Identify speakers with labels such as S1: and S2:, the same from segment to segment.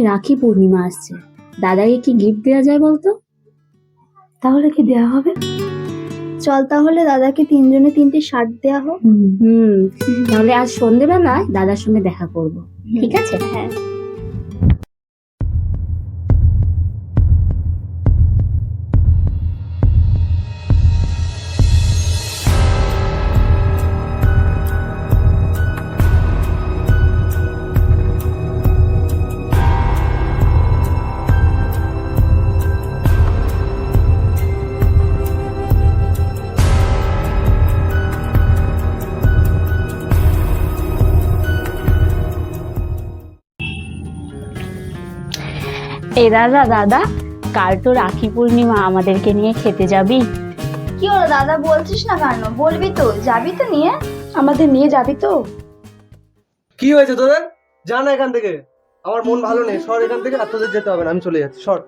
S1: রাখি পূর্ণিমা আসছে, দাদাকে কি গিফট দেওয়া যায় বলতো?
S2: তাহলে কি দেয়া হবে? চল তাহলে দাদাকে 3 জনে 3টি শার্ট দেয়া হোক।
S1: তাহলে আজ সন্ধ্যেবেলায় দাদার সঙ্গে দেখা করব, ঠিক আছে?
S2: হ্যাঁ।
S1: এই দাদা, কাল তো রাখি পূর্ণিমা, আমাদেরকে নিয়ে খেতে যাবি?
S2: কি হলো দাদা, বলছিস না কেন? বলবি তো, যাবি তো নিয়ে? আমাদের নিয়ে যাবি তো?
S3: কি হয়েছে তোদের? যা না এখান থেকে, আমার মন ভালো নেই, সর এখান থেকে। আর তোদের যেতে হবে না, আমি চলে যাচ্ছি, সর।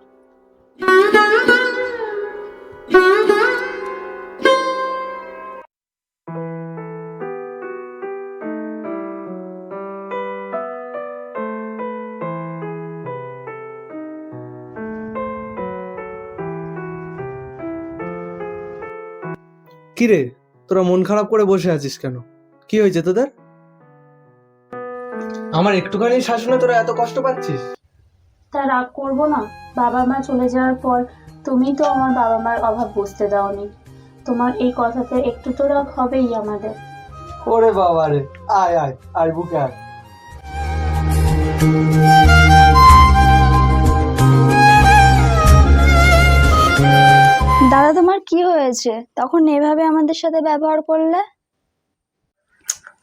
S3: কিরে, তোরা মন খারাপ করে বসে আছিস কেন? কি হয়েছে তোদের? আমার একটুখানি শাসনে তোরা এত কষ্ট পাচ্ছিস?
S1: তা রাগ করবো না? বাবা মা চলে যাওয়ার পর তুমি তো আমার বাবা মার অভাব বুঝতে দাওনি। তোমার এই কথাতে একটু তো রাগ হবেই আমাদের।
S3: ওরে বাবা রে, আয় আয় আয়, বুকে আয়।
S2: দাদা তোমার কি হয়েছে? তখন এভাবে আমাদের সাথে ব্যবহার করলে?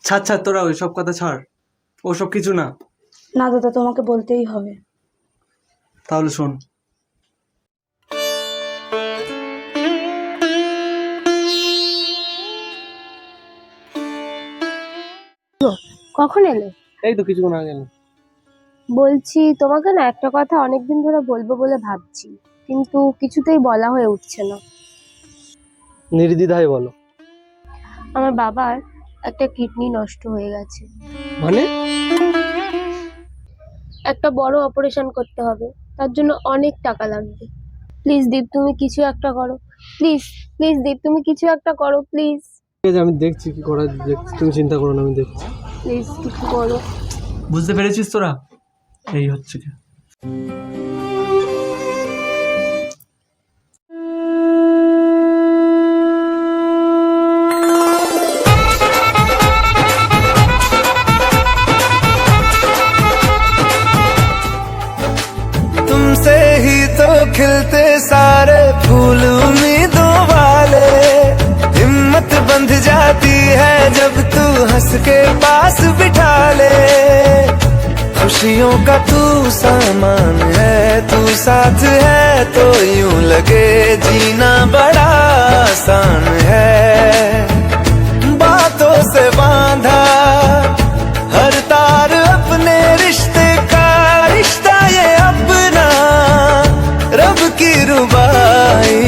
S3: ছাড় ছাড়, তোরা ওইসব কথা ছাড়, ওসব কিছু না।
S2: না দাদা, তোমাকে বলতেই হবে।
S3: তাহলে শোন।
S4: কখন এলে?
S3: এই তো কিছুক্ষণ আগে গেলাম।
S4: বলছি তোমাকে না একটা কথা অনেকদিন ধরে বলবো বলে ভাবছি, কিন্তু কিছুতেই বলা হয়ে উঠছে না।
S3: নির্দ্বিধায় বলো।
S4: আমার বাবার একটা কিডনি নষ্ট হয়ে গেছে।
S3: মানে?
S4: একটা বড় অপারেশন করতে হবে, তার জন্য অনেক টাকা লাগবে। প্লিজ দীপ, তুমি কিছু একটা করো। প্লিজ প্লিজ দীপ, তুমি কিছু একটা করো প্লিজ।
S3: ঠিক আছে, আমি দেখছি কি করা যায়, তুমি চিন্তা করো না, আমি দেখছি।
S4: প্লিজ কিছু করো।
S3: বুঝতে পেরেছিস তোরা? এই হচ্ছে কি।
S5: तुमसे ही तो खिलते सारे फूल उम्मीदों वाले, हिम्मत बंध जाती है जब तू हंस के पास बिठा ले। खुशियों का तू सामान है, तू साथ है तो यूं लगे जीना बड़ा आसान है। बातों से बांधा हर तार अपने रिश्ते का, रिश्ता ये अपना रब की रुबाई।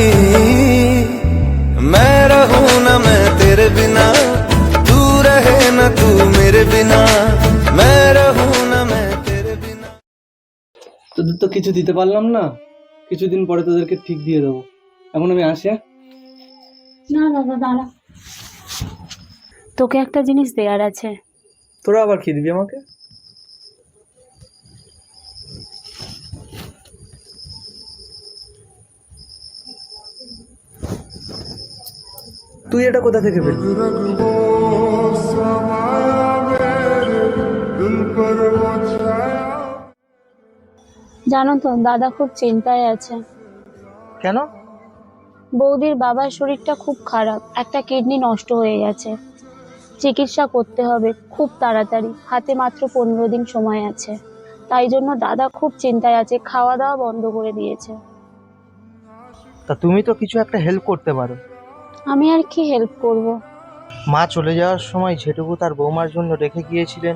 S5: मैं रहूं ना मैं तेरे बिना, तू रहे ना तू मेरे बिना, मैं रहूं ना मैं तेरे बिना।
S3: তোদের তো কিছু দিতে পারলাম না, কিছুদিন পরে তোদেরকে ঠিক দিয়ে দেবো। এখন আমি আসি।
S1: না দাদা দাঁড়া, তোকে একটা জিনিস দেওয়ার আছে।
S3: তোরা আবার কি দিবি আমাকে? তুই এটা কোথা থেকে পেলি?
S1: জানো তো দাদা খুব চিন্তায় আছে।
S3: কেন?
S1: বৌদির বাবার শরীরটা খুব খারাপ, একটা কিডনি নষ্ট হয়ে গেছে, চিকিৎসা করতে হবে খুব তাড়াতাড়ি, হাতে মাত্র 15 দিন সময় আছে। তাই জন্য দাদা খুব চিন্তায় আছে, খাওয়া দাওয়া বন্ধ করে দিয়েছে।
S6: তা তুমি তো কিছু একটা হেল্প করতে পারো।
S1: আমি আর কি হেল্প করব?
S6: মা চলে যাওয়ার সময় যেটুকু তার বৌমার জন্য রেখে গিয়েছিলেন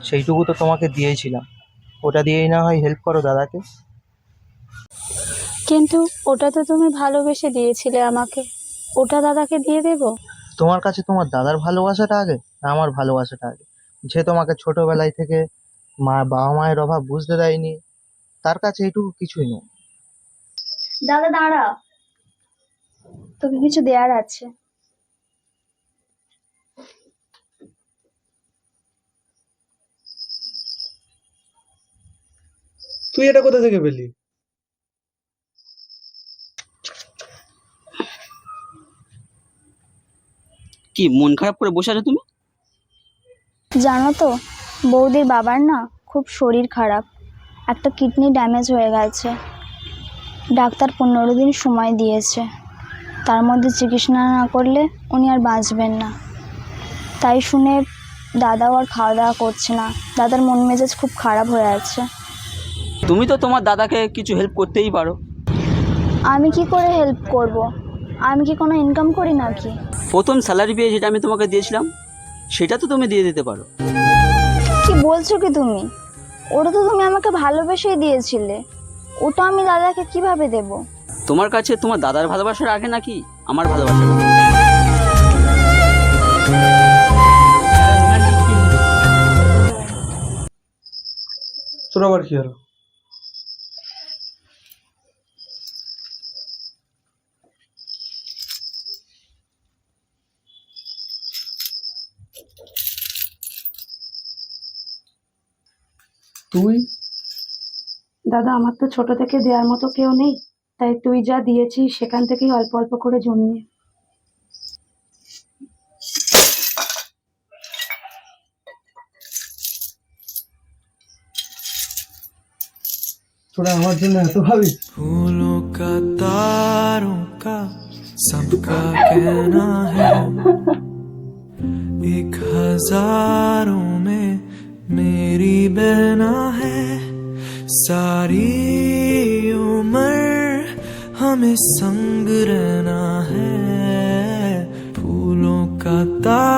S6: সেইটুকু তো তোমাকে দিয়েছিলাম, ওটা দিয়েই না হয় হেল্প করো দাদাকে।
S1: কিন্তু ওটা তো তুমি ভালোবেসে দিয়েছিলে আমাকে, ওটা দাদাকে দিয়ে দেব?
S6: তোমার কাছে তোমার দাদার ভালোবাসাটা আগে না আমার ভালোবাসাটা আগে? যে তোমাকে ছোটবেলায় থেকে বাবা মায়ের অভাব বুঝতে দেয়নি, তার কাছে এইটুকু কিছুই নয়।
S2: দাদা দাঁড়া, তোকে কিছু দেয়ার আছে।
S3: তুই এটা কোথা থেকে পেলি?
S7: কি মন খারাপ করে বসে আছো তুমি?
S1: জানো তো, বৌদির বাবার না খুব শরীর খারাপ, একটা কিডনি ড্যামেজ হয়ে গেছে। ডাক্তার 15 দিন সময় দিয়েছে, তার মধ্যে চিকিৎসা না করলে উনি আর বাঁচবেন না। তাই শুনে দাদাও আর খাওয়া দাওয়া করছে না, দাদার মন মেজাজ খুব খারাপ হয়ে আছে।
S7: তুমি তো তোমার দাদাকে কিছু হেল্প করতেই পারো।
S1: আমি কি করে হেল্প করব? আমি কি কোনো ইনকাম করি নাকি?
S7: প্রথম স্যালারি পেয়ে যেটা আমি তোমাকে দিয়েছিলাম সেটা তো তুমি দিয়ে দিতে পারো।
S1: কি বলছো কি তুমি? ওটা তো তুমি আমাকে ভালোবেসেই দিয়েছিলে, ওটা আমি দাদাকে কিভাবে দেব?
S7: তোমার কাছে তোমার দাদার ভালোবাসার আগে নাকি আমার ভালোবাসা?
S3: তোর আবার কি হলো? তুই?
S8: দাদা, আমার তো ছোট থেকে দেওয়ার মতো কেউ নেই, তাই তুই যা দিয়েছিস সেখান থেকেই অল্প অল্প করে জমিয়ে।
S3: তোরা আমার জন্য এত ভাবিস?
S5: फूलों का तारों का सबका कहना है, एक हजारों में मेरी बहना है, सारी उम्र हमें संग रहना है। फूलों का तार